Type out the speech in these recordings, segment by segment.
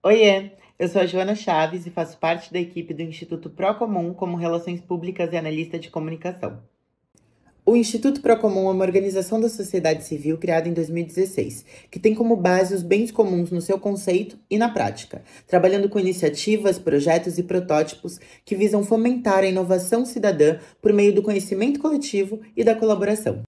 Oiê, eu sou a Joana Chaves e faço parte da equipe do Instituto Procomum como Relações Públicas e Analista de Comunicação. O Instituto Procomum é uma organização da sociedade civil criada em 2016, que tem como base os bens comuns no seu conceito e na prática, trabalhando com iniciativas, projetos e protótipos que visam fomentar a inovação cidadã por meio do conhecimento coletivo e da colaboração.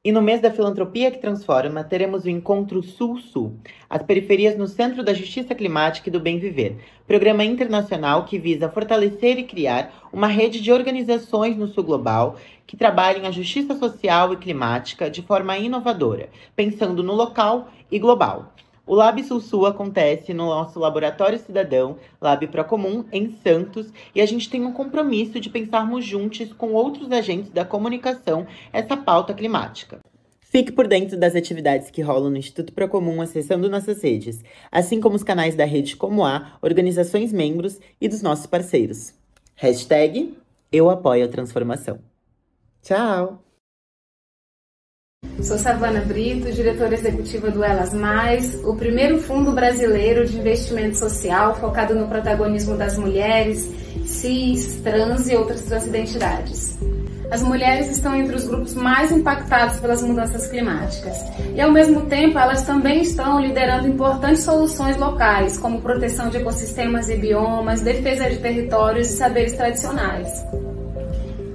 E no mês da Filantropia que Transforma, teremos o Encontro Sul-Sul, as periferias no centro da justiça climática e do bem viver, programa internacional que visa fortalecer e criar uma rede de organizações no sul global que trabalhem a justiça social e climática de forma inovadora, pensando no local e global. O Lab Sul-Sul acontece no nosso Laboratório Cidadão, Lab Procomum, em Santos, e a gente tem um compromisso de pensarmos juntos com outros agentes da comunicação essa pauta climática. Fique por dentro das atividades que rolam no Instituto Procomum acessando nossas redes, assim como os canais da Rede Como A, organizações membros e dos nossos parceiros. Hashtag Eu Apoio a Transformação. Tchau! Sou Savana Brito, diretora executiva do Elas Mais, o primeiro fundo brasileiro de investimento social focado no protagonismo das mulheres, cis, trans e outras transidentidades. As mulheres estão entre os grupos mais impactados pelas mudanças climáticas e, ao mesmo tempo, elas também estão liderando importantes soluções locais, como proteção de ecossistemas e biomas, defesa de territórios e saberes tradicionais.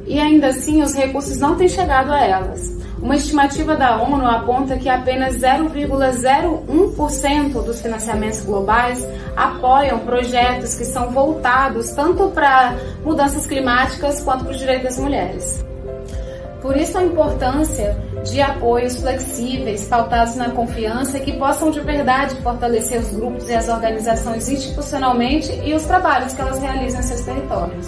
E ainda assim, os recursos não têm chegado a elas. Uma estimativa da ONU aponta que apenas 0,01% dos financiamentos globais apoiam projetos que são voltados tanto para mudanças climáticas quanto para os direitos das mulheres. Por isso a importância de apoios flexíveis, pautados na confiança, que possam de verdade fortalecer os grupos e as organizações institucionalmente e os trabalhos que elas realizam em seus territórios.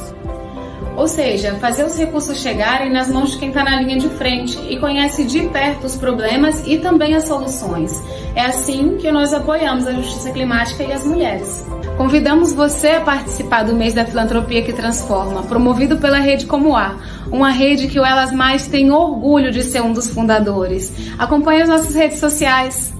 Ou seja, fazer os recursos chegarem nas mãos de quem está na linha de frente e conhece de perto os problemas e também as soluções. É assim que nós apoiamos a justiça climática e as mulheres. Convidamos você a participar do mês da Filantropia que Transforma, promovido pela Rede Como A, uma rede que o Elas Mais tem orgulho de ser um dos fundadores. Acompanhe as nossas redes sociais.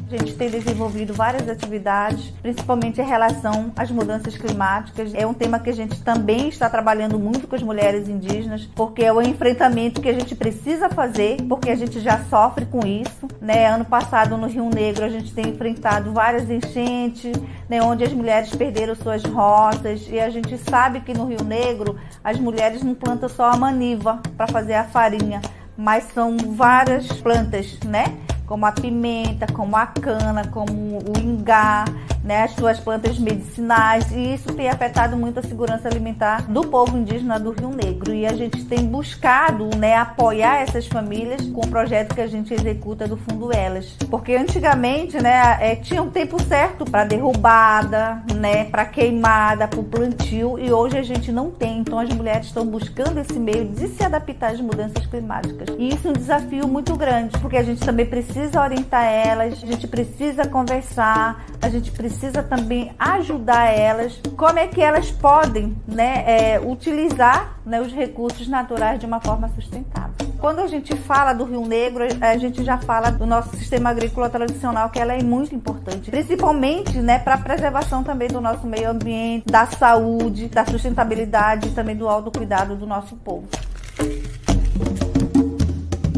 A gente tem desenvolvido várias atividades, principalmente em relação às mudanças climáticas. É um tema que a gente também está trabalhando muito com as mulheres indígenas, porque é o enfrentamento que a gente precisa fazer, porque a gente já sofre com isso, né? Ano passado, no Rio Negro, a gente tem enfrentado várias enchentes, né, onde as mulheres perderam suas roças, e a gente sabe que no Rio Negro as mulheres não plantam só a maniva para fazer a farinha, mas são várias plantas, né? Como a pimenta, como a cana, como o ingá, né, as suas plantas medicinais, e isso tem afetado muito a segurança alimentar do povo indígena do Rio Negro. E a gente tem buscado, né, apoiar essas famílias com o projeto que a gente executa do Fundo Elas. Porque antigamente, né, tinha um tempo certo para derrubada, né, para queimada, para o plantio, e hoje a gente não tem. Então as mulheres estão buscando esse meio de se adaptar às mudanças climáticas. E isso é um desafio muito grande, porque a gente também precisa orientar elas, a gente precisa conversar, a gente precisa também ajudar elas, como é que elas podem, né, utilizar, né, os recursos naturais de uma forma sustentável. Quando a gente fala do Rio Negro, a gente já fala do nosso sistema agrícola tradicional, que ela é muito importante, principalmente, né, para a preservação também do nosso meio ambiente, da saúde, da sustentabilidade e também do autocuidado do nosso povo.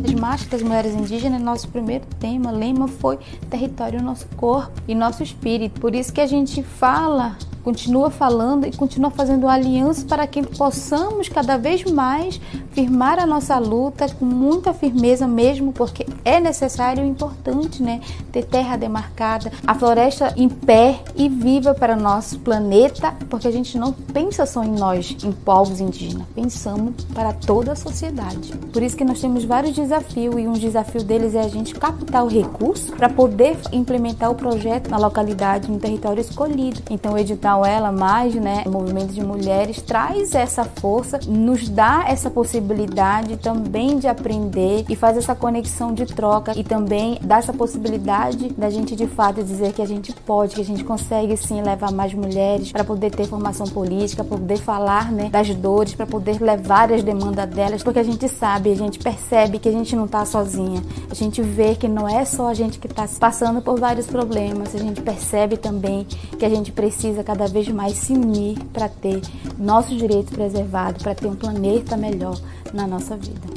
Temáticas mulheres indígenas, nosso primeiro lema foi território, nosso corpo e nosso espírito. Por isso que a gente fala, continua falando e continua fazendo alianças para que possamos cada vez mais firmar a nossa luta com muita firmeza mesmo, porque é necessário e importante, né, ter terra demarcada, a floresta em pé e viva para o nosso planeta, porque a gente não pensa só em nós, em povos indígenas, pensamos para toda a sociedade. Por isso que nós temos vários desafios, e um desafio deles é a gente captar o recurso para poder implementar o projeto na localidade, no território escolhido. Então o edital Ela Mais, né, o movimento de mulheres, traz essa força, nos dá essa possibilidade também de aprender e faz essa conexão de troca, e também dá essa possibilidade da gente de fato dizer que a gente pode, que a gente consegue sim levar mais mulheres para poder ter formação política, para poder falar, né, das dores, para poder levar as demandas delas, porque a gente sabe, a gente percebe que a gente gente não está sozinha. A gente vê que não é só a gente que está passando por vários problemas. A gente percebe também que a gente precisa cada vez mais se unir para ter nossos direitos preservados, para ter um planeta melhor na nossa vida.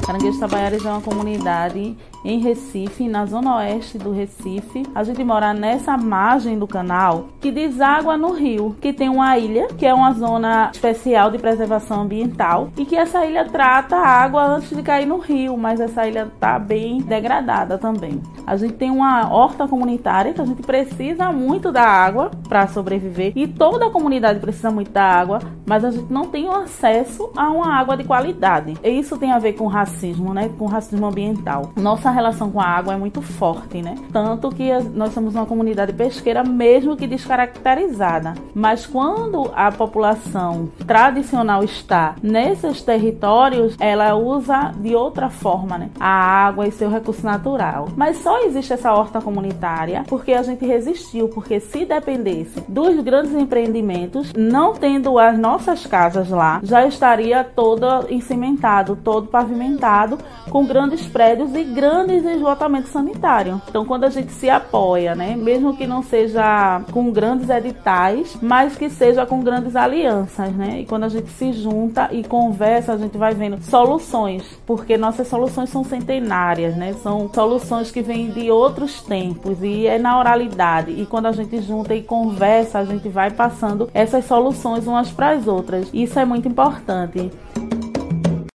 Caranguejos Tabaiaras é uma comunidade em Recife, na zona oeste do Recife. A gente mora nessa margem do canal que deságua no rio, que tem uma ilha, que é uma zona especial de preservação ambiental, e que essa ilha trata a água antes de cair no rio, mas essa ilha está bem degradada também. A gente tem uma horta comunitária que a gente precisa muito da água para sobreviver, e toda a comunidade precisa muito da água, mas a gente não tem acesso a uma água de qualidade. E isso tem a ver com racismo, né? Com racismo ambiental. Nossa relação com a água é muito forte, né? Tanto que nós somos uma comunidade pesqueira, mesmo que descaracterizada. Mas quando a população tradicional está nesses territórios, ela usa de outra forma, né? A água e seu recurso natural. Mas só existe essa horta comunitária porque a gente resistiu, porque se dependesse dos grandes empreendimentos, não tendo as nossas casas lá, já estaria todo encimentado, todo pavimentado, com grandes prédios e grandes esgotamento sanitário. Então, quando a gente se apoia, né, mesmo que não seja com grandes editais, mas que seja com grandes alianças, né, e quando a gente se junta e conversa, a gente vai vendo soluções, porque nossas soluções são centenárias, né, são soluções que vêm de outros tempos e é na oralidade, e quando a gente junta e conversa, a gente vai passando essas soluções umas para as outras. Isso é muito importante.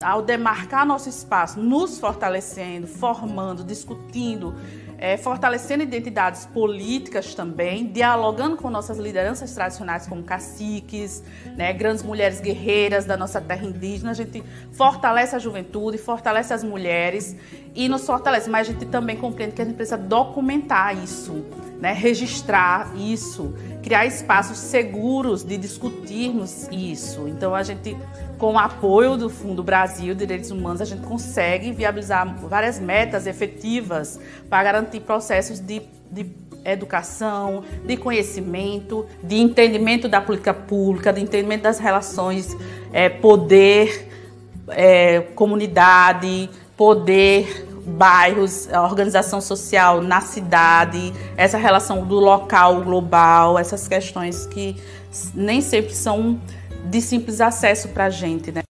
Ao demarcar nosso espaço, nos fortalecendo, formando, discutindo, fortalecendo identidades políticas também, dialogando com nossas lideranças tradicionais como caciques, né, grandes mulheres guerreiras da nossa terra indígena, a gente fortalece a juventude, fortalece as mulheres e nos fortalece, mas a gente também compreende que a gente precisa documentar isso, né, registrar isso, criar espaços seguros de discutirmos isso. Então a gente, com o apoio do Fundo Brasil de Direitos Humanos, a gente consegue viabilizar várias metas efetivas para garantir processos de educação, de conhecimento, de entendimento da política pública, de entendimento das relações poder, comunidade, poder, bairros, a organização social na cidade, essa relação do local global, essas questões que nem sempre são de simples acesso para a gente, né?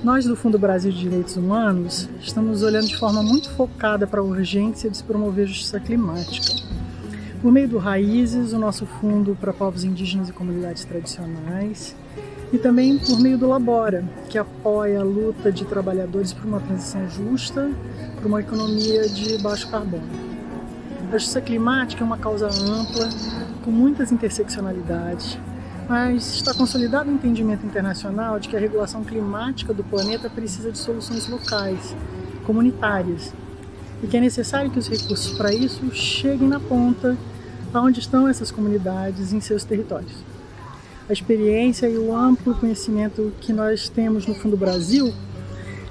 Nós do Fundo Brasil de Direitos Humanos estamos olhando de forma muito focada para a urgência de se promover a justiça climática. Por meio do Raízes, o nosso fundo para povos indígenas e comunidades tradicionais, e também por meio do Labora, que apoia a luta de trabalhadores por uma transição justa, por uma economia de baixo carbono. A justiça climática é uma causa ampla, com muitas interseccionalidades, mas está consolidado o entendimento internacional de que a regulação climática do planeta precisa de soluções locais, comunitárias, e que é necessário que os recursos para isso cheguem na ponta, aonde estão essas comunidades em seus territórios. A experiência e o amplo conhecimento que nós temos no Fundo Brasil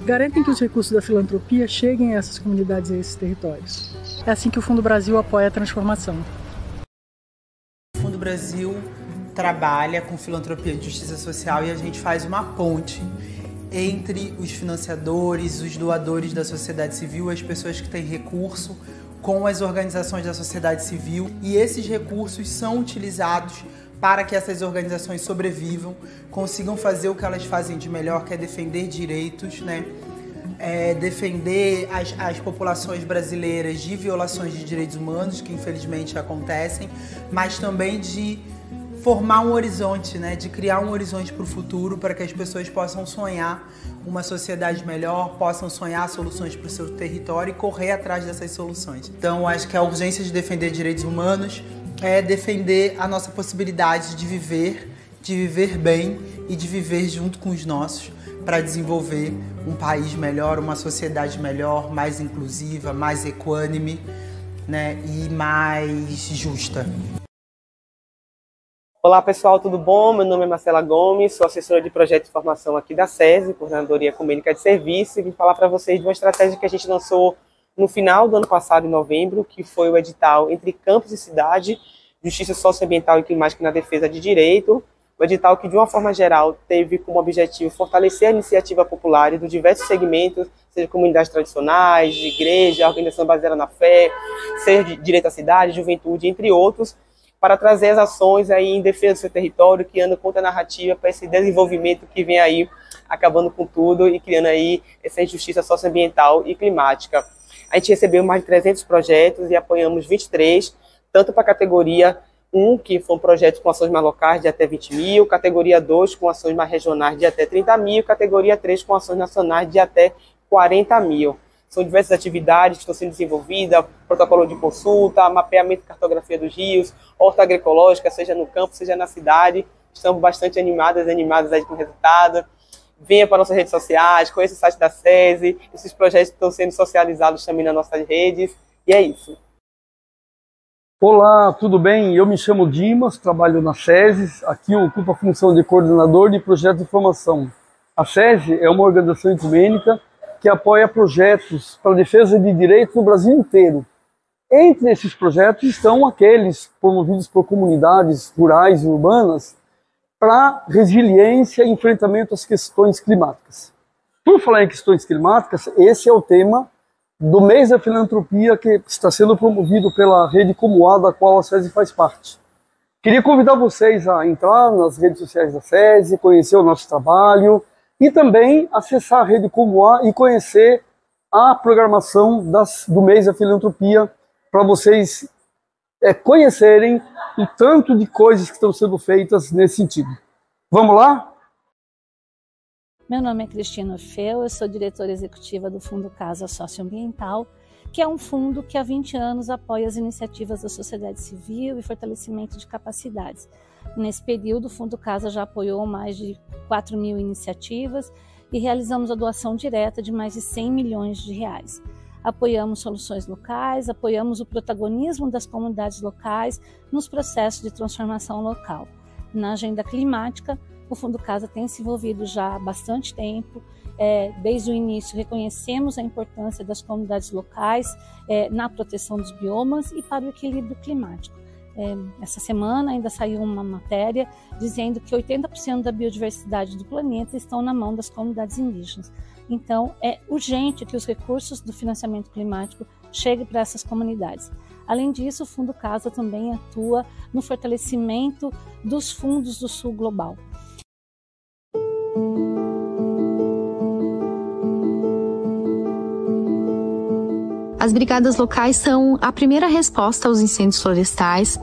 garantem que os recursos da filantropia cheguem a essas comunidades e a esses territórios. É assim que o Fundo Brasil apoia a transformação. O Fundo Brasil trabalha com filantropia de justiça social e a gente faz uma ponte entre os financiadores, os doadores da sociedade civil, as pessoas que têm recurso, com as organizações da sociedade civil, e esses recursos são utilizados para que essas organizações sobrevivam, consigam fazer o que elas fazem de melhor, que é defender direitos, né? Defender as populações brasileiras de violações de direitos humanos, que infelizmente acontecem, mas também de formar um horizonte, né? De criar um horizonte para o futuro, para que as pessoas possam sonhar uma sociedade melhor, possam sonhar soluções para o seu território e correr atrás dessas soluções. Então, acho que a urgência de defender direitos humanos é defender a nossa possibilidade de viver bem e de viver junto com os nossos, para desenvolver um país melhor, uma sociedade melhor, mais inclusiva, mais equânime, né, e mais justa. Olá pessoal, tudo bom? Meu nome é Marcela Gomes, sou assessora de projeto de formação aqui da SESI, Coordenadoria Ecumênica de Serviço, e vim falar para vocês de uma estratégia que a gente lançou no final do ano passado, em novembro, que foi o edital Entre Campos e Cidade, Justiça Socioambiental e Climática na Defesa de Direito, O edital que, de uma forma geral, teve como objetivo fortalecer a iniciativa popular dos diversos segmentos, seja comunidades tradicionais, de igreja, organização baseada na fé, seja de direito à cidade, juventude, entre outros, para trazer as ações aí em defesa do seu território, que andam contra a narrativa para esse desenvolvimento que vem aí acabando com tudo e criando aí essa injustiça socioambiental e climática. A gente recebeu mais de 300 projetos e apoiamos 23, tanto para a categoria 1, que foram projetos com ações mais locais de até 20 mil, categoria 2 com ações mais regionais de até 30 mil, categoria 3 com ações nacionais de até 40 mil. São diversas atividades que estão sendo desenvolvidas, protocolo de consulta, mapeamento e cartografia dos rios, horta agroecológica, seja no campo, seja na cidade. Estamos bastante animadas aí com o resultado. Venha para nossas redes sociais, conheça o site da SESI, esses projetos estão sendo socializados também nas nossas redes, e é isso. Olá, tudo bem? Eu me chamo Dimas, trabalho na SESI, aqui eu ocupo a função de coordenador de projetos de formação. A SESI é uma organização ecumênica que apoia projetos para a defesa de direitos no Brasil inteiro. Entre esses projetos estão aqueles promovidos por comunidades rurais e urbanas para resiliência e enfrentamento às questões climáticas. Por falar em questões climáticas, esse é o tema do mês da filantropia que está sendo promovido pela Rede Comoá, da qual a SESI faz parte. Queria convidar vocês a entrar nas redes sociais da SESI, conhecer o nosso trabalho e também acessar a Rede Comoá e conhecer a programação do mês da filantropia para vocês conhecerem o tanto de coisas que estão sendo feitas nesse sentido. Vamos lá? Meu nome é Cristina Orfeu, eu sou diretora executiva do Fundo Casa Socioambiental, que é um fundo que há 20 anos apoia as iniciativas da sociedade civil e fortalecimento de capacidades. Nesse período, o Fundo Casa já apoiou mais de 4 mil iniciativas e realizamos a doação direta de mais de 100 milhões de reais. Apoiamos soluções locais, apoiamos o protagonismo das comunidades locais nos processos de transformação local. Na agenda climática, o Fundo Casa tem se envolvido já há bastante tempo. Desde o início, reconhecemos a importância das comunidades locais na proteção dos biomas e para o equilíbrio climático. Essa semana ainda saiu uma matéria dizendo que 80% da biodiversidade do planeta estão na mão das comunidades indígenas. Então, é urgente que os recursos do financiamento climático cheguem para essas comunidades. Além disso, o Fundo Casa também atua no fortalecimento dos fundos do Sul Global. As brigadas locais são a primeira resposta aos incêndios florestais.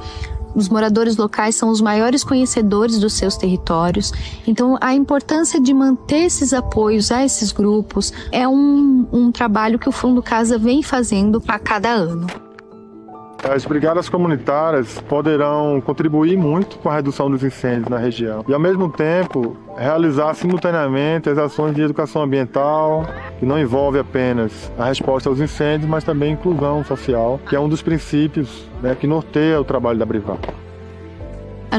Os moradores locais são os maiores conhecedores dos seus territórios. Então, a importância de manter esses apoios a esses grupos é um trabalho que o Fundo Casa vem fazendo a cada ano. As brigadas comunitárias poderão contribuir muito com a redução dos incêndios na região e, ao mesmo tempo, realizar simultaneamente as ações de educação ambiental, que não envolve apenas a resposta aos incêndios, mas também a inclusão social, que é um dos princípios que norteia o trabalho da Brivap.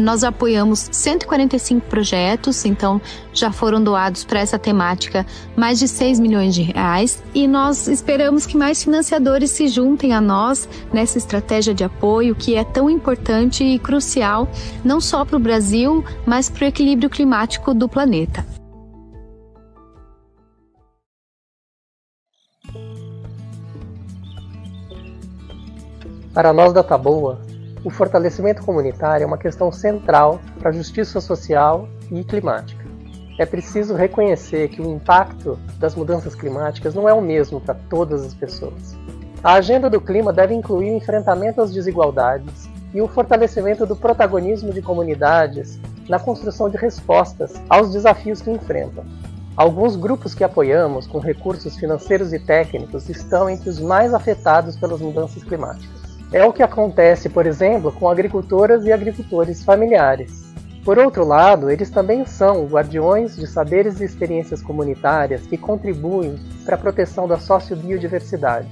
Nós apoiamos 145 projetos, então já foram doados para essa temática mais de 6 milhões de reais e nós esperamos que mais financiadores se juntem a nós nessa estratégia de apoio que é tão importante e crucial não só para o Brasil, mas para o equilíbrio climático do planeta. Para nós da Taboa, o fortalecimento comunitário é uma questão central para a justiça social e climática. É preciso reconhecer que o impacto das mudanças climáticas não é o mesmo para todas as pessoas. A agenda do clima deve incluir o enfrentamento às desigualdades e o fortalecimento do protagonismo de comunidades na construção de respostas aos desafios que enfrentam. Alguns grupos que apoiamos com recursos financeiros e técnicos estão entre os mais afetados pelas mudanças climáticas. É o que acontece, por exemplo, com agricultoras e agricultores familiares. Por outro lado, eles também são guardiões de saberes e experiências comunitárias que contribuem para a proteção da sociobiodiversidade.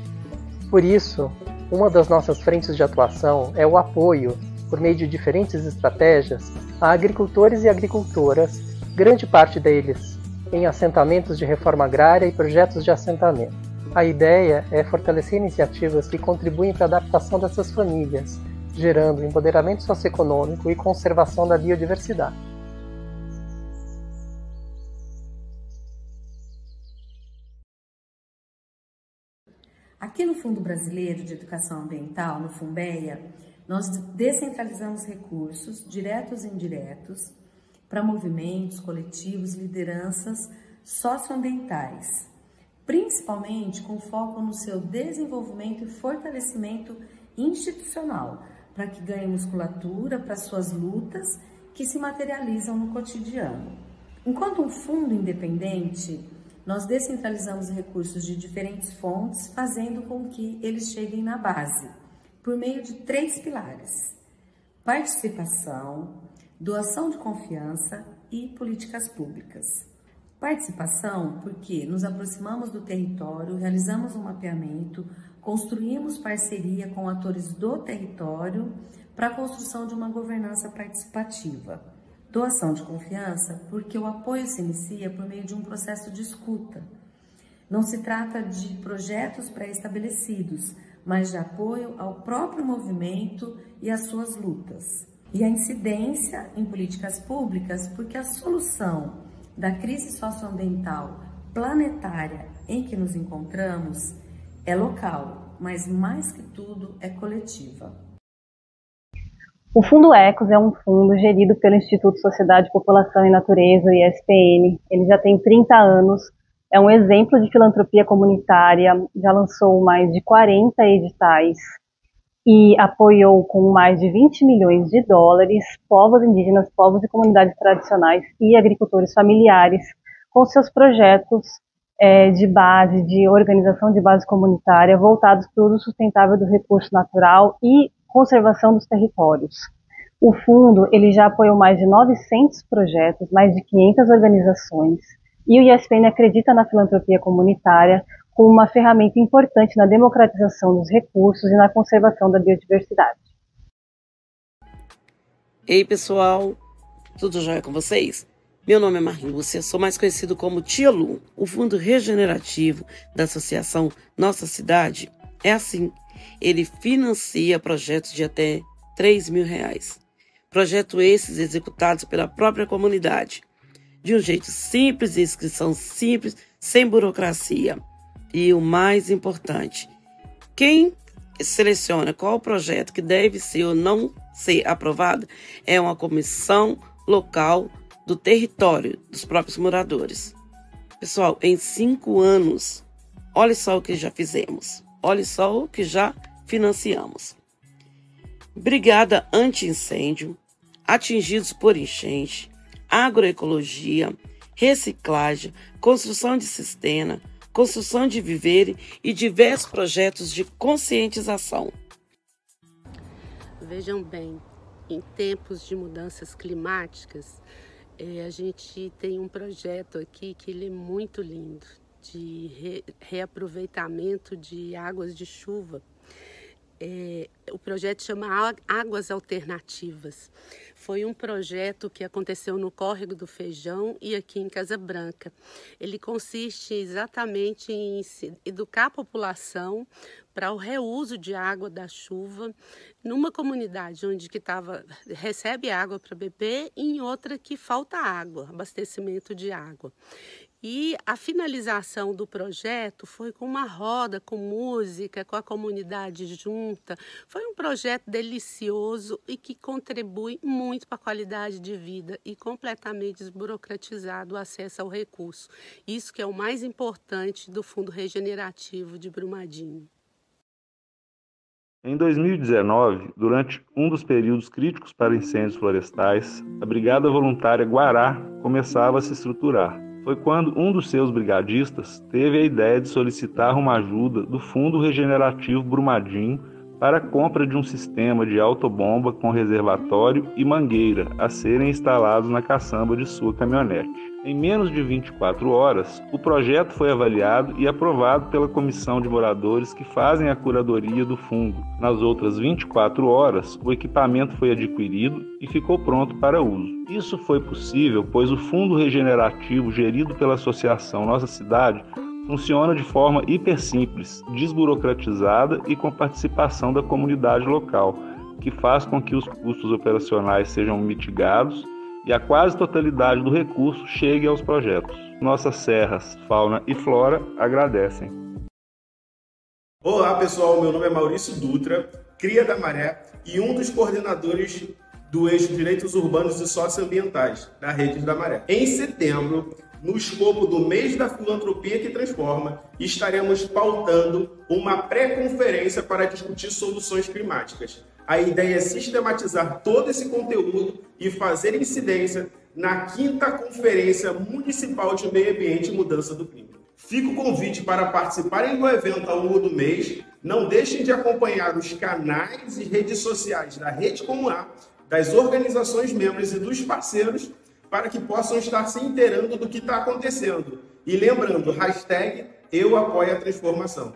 Por isso, uma das nossas frentes de atuação é o apoio, por meio de diferentes estratégias, a agricultores e agricultoras, grande parte deles em assentamentos de reforma agrária e projetos de assentamento. A ideia é fortalecer iniciativas que contribuem para a adaptação dessas famílias, gerando empoderamento socioeconômico e conservação da biodiversidade. Aqui no Fundo Brasileiro de Educação Ambiental, no FUNBEA, nós descentralizamos recursos, diretos e indiretos, para movimentos, coletivos, lideranças socioambientais, principalmente com foco no seu desenvolvimento e fortalecimento institucional, para que ganhe musculatura para suas lutas que se materializam no cotidiano. Enquanto um fundo independente, nós descentralizamos recursos de diferentes fontes, fazendo com que eles cheguem na base, por meio de 3 pilares: participação, doação de confiança e políticas públicas. Participação porque nos aproximamos do território, realizamos um mapeamento, construímos parceria com atores do território para a construção de uma governança participativa. Doação de confiança porque o apoio se inicia por meio de um processo de escuta. Não se trata de projetos pré-estabelecidos, mas de apoio ao próprio movimento e às suas lutas. E a incidência em políticas públicas porque a solução da crise socioambiental planetária em que nos encontramos é local, mas mais que tudo é coletiva. O Fundo Ecos é um fundo gerido pelo Instituto Sociedade, População e Natureza, o ISPN. Ele já tem 30 anos, é um exemplo de filantropia comunitária, já lançou mais de 40 editais e apoiou com mais de 20 milhões de dólares povos indígenas, povos e comunidades tradicionais e agricultores familiares com seus projetos de base, de organização de base comunitária voltados para o uso sustentável do recurso natural e conservação dos territórios. O fundo ele já apoiou mais de 900 projetos, mais de 500 organizações, e o ISPN acredita na filantropia comunitária como uma ferramenta importante na democratização dos recursos e na conservação da biodiversidade. Ei pessoal, tudo jóia com vocês? Meu nome é Marlúcia, sou mais conhecido como Tia Lu. O Fundo Regenerativo da Associação Nossa Cidade é assim, ele financia projetos de até R$3.000. Projetos esses executados pela própria comunidade, de um jeito simples, inscrição simples, sem burocracia. E o mais importante, quem seleciona qual projeto que deve ser ou não ser aprovado é uma comissão local do território dos próprios moradores. Pessoal, em 5 anos, olha só o que já fizemos, olha só o que já financiamos. Brigada anti-incêndio, atingidos por enchente, agroecologia, reciclagem, construção de cisterna, construção de viveiro e diversos projetos de conscientização. Vejam bem, em tempos de mudanças climáticas, a gente tem um projeto aqui que ele é muito lindo, de reaproveitamento de águas de chuva. O projeto chama Águas Alternativas. Foi um projeto que aconteceu no Córrego do Feijão e aqui em Casa Branca. Ele consiste exatamente em educar a população para o reuso de água da chuva numa comunidade onde recebe água para beber e em outra que falta água, abastecimento de água. E a finalização do projeto foi com uma roda, com música, com a comunidade junta. Foi um projeto delicioso e que contribui muito para a qualidade de vida e completamente desburocratizado o acesso ao recurso. Isso que é o mais importante do Fundo Regenerativo de Brumadinho. Em 2019, durante um dos períodos críticos para incêndios florestais, a Brigada Voluntária Guará começava a se estruturar. Foi quando um dos seus brigadistas teve a ideia de solicitar uma ajuda do Fundo Regenerativo Brumadinho para a compra de um sistema de autobomba com reservatório e mangueira a serem instalados na caçamba de sua caminhonete. Em menos de 24 horas, o projeto foi avaliado e aprovado pela comissão de moradores que fazem a curadoria do fundo. Nas outras 24 horas, o equipamento foi adquirido e ficou pronto para uso. Isso foi possível pois o Fundo Regenerativo, gerido pela Associação Nossa Cidade, funciona de forma hiper simples, desburocratizada e com participação da comunidade local, que faz com que os custos operacionais sejam mitigados e a quase totalidade do recurso chegue aos projetos. Nossas serras, fauna e flora agradecem. Olá pessoal, meu nome é Maurício Dutra, cria da Maré e um dos coordenadores do eixo Direitos Urbanos e Socioambientais da Rede da Maré. Em setembro, no escopo do mês da filantropia que transforma, estaremos pautando uma pré-conferência para discutir soluções climáticas. A ideia é sistematizar todo esse conteúdo e fazer incidência na 5ª Conferência Municipal de Meio Ambiente e Mudança do Clima. Fica o convite para participarem do evento ao longo do mês. Não deixem de acompanhar os canais e redes sociais da Rede Comunar, das organizações membros e dos parceiros, para que possam estar se inteirando do que está acontecendo. E lembrando, #Eu apoio a transformação.